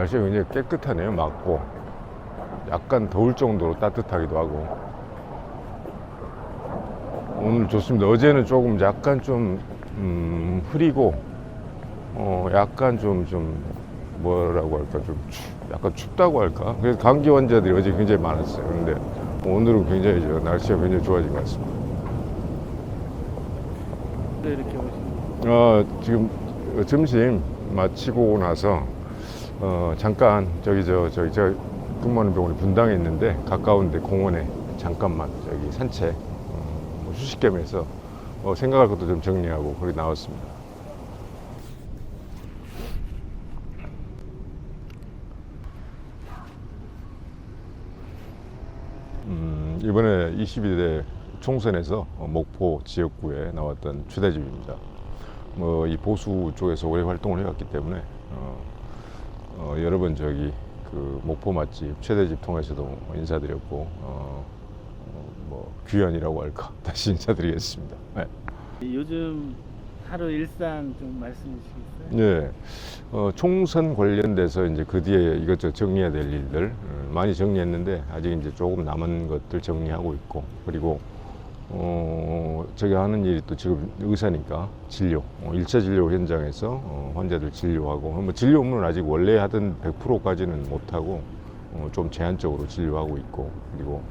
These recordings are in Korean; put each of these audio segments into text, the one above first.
날씨가 굉장히 깨끗하네요. 맑고 약간 더울 정도로 따뜻하기도 하고 오늘 좋습니다. 어제는 조금 약간 좀 흐리고 약간 좀 뭐라고 할까 약간 춥다고 할까. 그래서 감기 환자들이 어제 굉장히 많았어요. 근데 오늘은 굉장히 날씨가 굉장히 좋아진 것 같습니다. 네, 이렇게 오신 지금 점심 마치고 나서 잠깐 제가 근무하는 병원이 분당에 있는데 가까운데 공원에 잠깐만 저기 산책 휴식 겸해서 생각할 것도 좀 정리하고 거기 나왔습니다. 이번에 22대 총선에서 목포 지역구에 나왔던 최대집입니다. 이 보수 쪽에서 오래 활동을 해왔기 때문에 여러 번 저기 그 목포 맛집 최대집 통해서도 인사드렸고 귀현이라고 할까 다시 인사드리겠습니다. 네. 요즘 하루 일상 좀 말씀해 주시겠어요? 네. 총선 관련돼서 이제 그 뒤에 이것저것 정리해야 될 일들 많이 정리했는데 아직 이제 조금 남은 것들 정리하고 있고, 그리고 제가 하는 일이 또 지금 의사니까 진료, 1차 진료 현장에서 환자들 진료하고, 진료 업무는 아직 원래 하던 100%까지는 못하고 좀 제한적으로 진료하고 있고, 그리고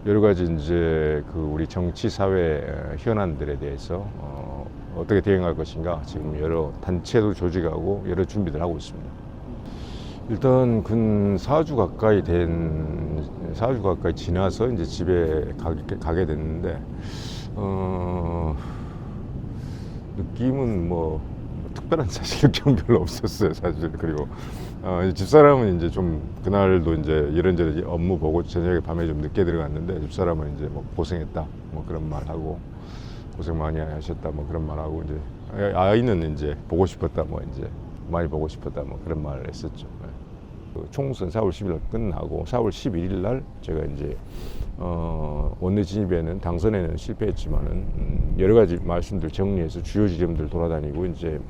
여러 가지 이제 그 우리 정치 사회 현안들에 대해서 어떻게 대응할 것인가 지금 여러 단체도 조직하고 여러 준비들 하고 있습니다. 일단 근 4주 가까이 지나서 이제 집에 가게 됐는데 느낌은 뭐 특별한 사실 느낌 별로 없었어요, 사실. 그리고 집사람은 이제 좀 그날도 이제 이런저런 업무 보고 저녁에 밤에 좀 늦게 들어갔는데, 집사람은 이제 뭐 고생했다 뭐 그런 말 하고, 고생 많이 하셨다 뭐 그런 말 하고, 이제 아이는 이제 보고 싶었다 뭐 이제 많이 보고 싶었다 뭐 그런 말을 했었죠. 그 총선 4월 10일 날 끝나고 4월 11일 날 제가 이제 원내 진입에는 당선에는 실패했지만은 여러 가지 말씀들 정리해서 주요 지점들 돌아다니고 이제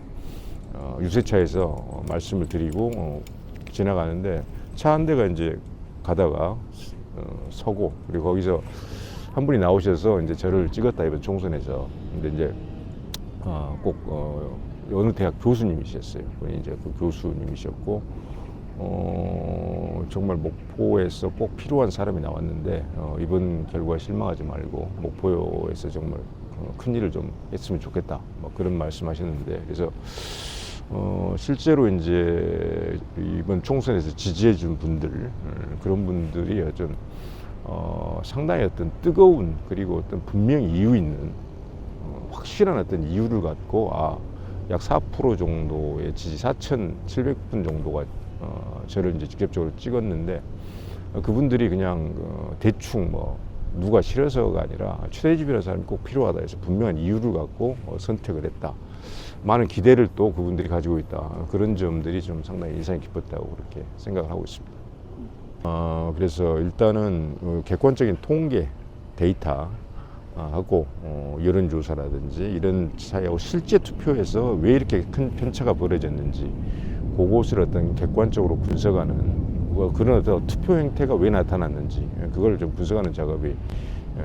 유세차에서 말씀을 드리고 지나가는데 차 한 대가 이제 가다가 서고, 그리고 거기서 한 분이 나오셔서 이제 저를 찍었다, 이번 총선에서. 근데 이제 꼭 어느 대학 교수님이셨어요. 그분이 이제 그 교수님이셨고 정말 목포에서 꼭 필요한 사람이 나왔는데 이번 결과에 실망하지 말고 목포에서 정말 큰 일을 좀 했으면 좋겠다 뭐 그런 말씀하셨는데, 그래서 실제로 이제 이번 총선에서 지지해 준 분들, 그런 분들이 좀 상당히 어떤 뜨거운, 그리고 어떤 분명히 이유 있는 확실한 어떤 이유를 갖고 약 4% 정도의 지지, 4,700분 정도가 저를 이제 직접적으로 찍었는데, 그분들이 그냥 대충 뭐 누가 싫어서가 아니라 최대집이라는 사람이 꼭 필요하다 해서 분명한 이유를 갖고 선택을 했다. 많은 기대를 또 그분들이 가지고 있다. 그런 점들이 좀 상당히 인상이 깊었다고 그렇게 생각을 하고 있습니다. 그래서 일단은 객관적인 통계 데이터 하고 여론조사라든지 이런 사이하고 실제 투표에서 왜 이렇게 큰 편차가 벌어졌는지, 그것을 어떤 객관적으로 분석하는 그런 어떤 투표 행태가 왜 나타났는지 그걸 좀 분석하는 작업이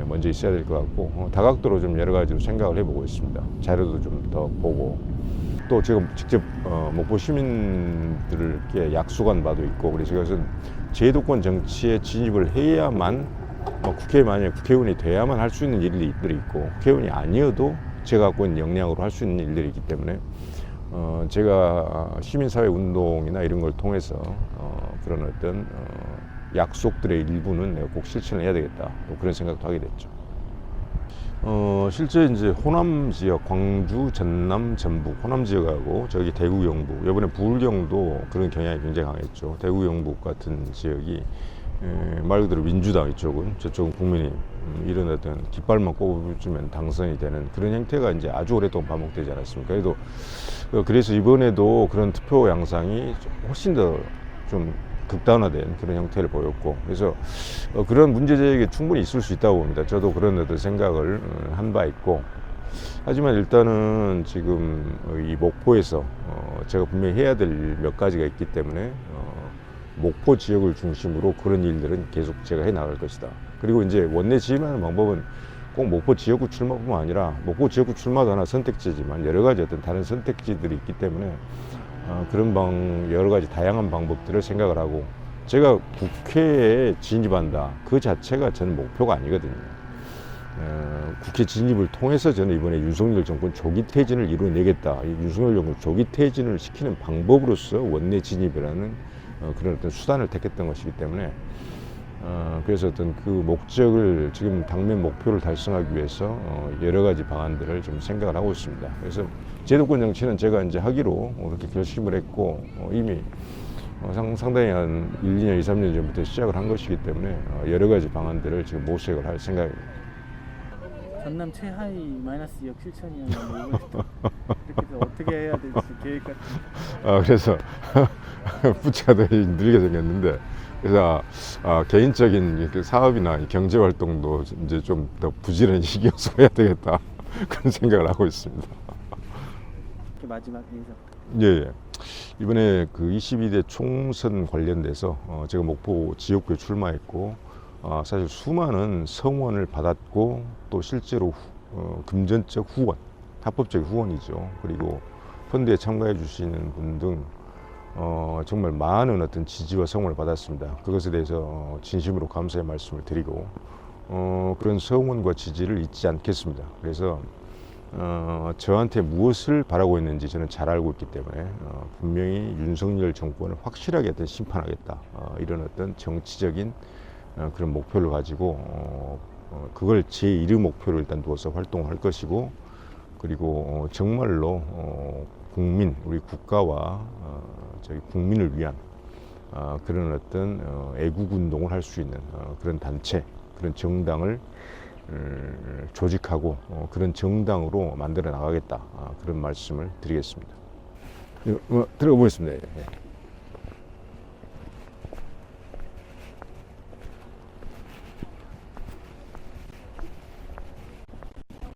먼저 있어야 될 것 같고, 다각도로 좀 여러 가지로 생각을 해보고 있습니다. 자료도 좀 더 보고, 또 지금 직접 목포 시민들께 약속한 바도 있고, 그래서 이것은 제도권 정치에 진입을 해야만, 국회에 만약에 국회의원이 돼야만 할 수 있는 일들이 있고, 국회의원이 아니어도 제가 갖고 있는 역량으로 할 수 있는 일들이 있기 때문에 제가 시민사회 운동이나 이런 걸 통해서 그런 어떤 약속들의 일부는 내가 꼭 실천을 해야 되겠다, 또 그런 생각도 하게 됐죠. 실제 이제 호남 지역, 광주, 전남, 전북, 호남 지역하고 저기 대구, 경북, 이번에 부울경도 그런 경향이 굉장히 강했죠. 대구, 경북 같은 지역이 말 그대로 민주당 이쪽은, 저쪽은 국민의힘, 이런 어떤 깃발만 꼽아주면 당선이 되는 그런 형태가 이제 아주 오랫동안 반복되지 않았습니까? 그래서 이번에도 그런 투표 양상이 훨씬 더 좀 극단화된 그런 형태를 보였고, 그래서 그런 문제제기가 충분히 있을 수 있다고 봅니다. 저도 그런 어떤 생각을 한 바 있고, 하지만 일단은 지금 이 목포에서 제가 분명히 해야 될 몇 가지가 있기 때문에 목포 지역을 중심으로 그런 일들은 계속 제가 해 나갈 것이다. 그리고 이제 원내 지임하는 방법은 꼭 목포 지역구 출마뿐만 아니라 목포 지역구 출마도 하나 선택지지만 여러 가지 어떤 다른 선택지들이 있기 때문에 그런 여러 가지 다양한 방법들을 생각을 하고 제가 국회에 진입한다 그 자체가 저는 목표가 아니거든요. 국회 진입을 통해서 저는 이번에 윤석열 정권 조기 퇴진을 이루어내겠다. 이 윤석열 정권 조기 퇴진을 시키는 방법으로서 원내 진입이라는 그런 어떤 수단을 택했던 것이기 때문에 그래서 어떤 그 목적을 지금 당면 목표를 달성하기 위해서 여러 가지 방안들을 좀 생각을 하고 있습니다. 그래서 제도권 정치는 제가 이제 하기로 그렇게 결심을 했고 이미 상당히 한 1, 2년, 2, 3년 전부터 시작을 한 것이기 때문에 여러 가지 방안들을 지금 모색을 할 생각입니다. 전남 최하위 마이너스 2억 7천이었는데 이번에 또 이렇게 해서 어떻게 해야 될지 계획 같은 그래서 부채가 되게 늘게 생겼는데 그래서 개인적인 사업이나 경제 활동도 이제 좀 더 부지런히 신경 써야 되겠다 그런 생각을 하고 있습니다. 이렇게 마지막 인사. 예. 이번에 그 22대 총선 관련돼서 제가 목포 지역구에 출마했고 사실 수많은 성원을 받았고 또 실제로 금전적 후원, 합법적 후원이죠. 그리고 펀드에 참가해 주시는 분 등 정말 많은 어떤 지지와 성원을 받았습니다. 그것에 대해서 진심으로 감사의 말씀을 드리고 그런 성원과 지지를 잊지 않겠습니다. 그래서 저한테 무엇을 바라고 있는지 저는 잘 알고 있기 때문에 분명히 윤석열 정권을 확실하게 어떤 심판하겠다. 이런 어떤 정치적인 그런 목표를 가지고 그걸 제1의 목표로 일단 두어서 활동할 것이고 그리고 정말로 국민, 우리 국가와 저희 국민을 위한 그런 어떤 애국 운동을 할 수 있는 그런 단체, 그런 정당을 조직하고 그런 정당으로 만들어 나가겠다. 그런 말씀을 드리겠습니다. 들어가 보겠습니다.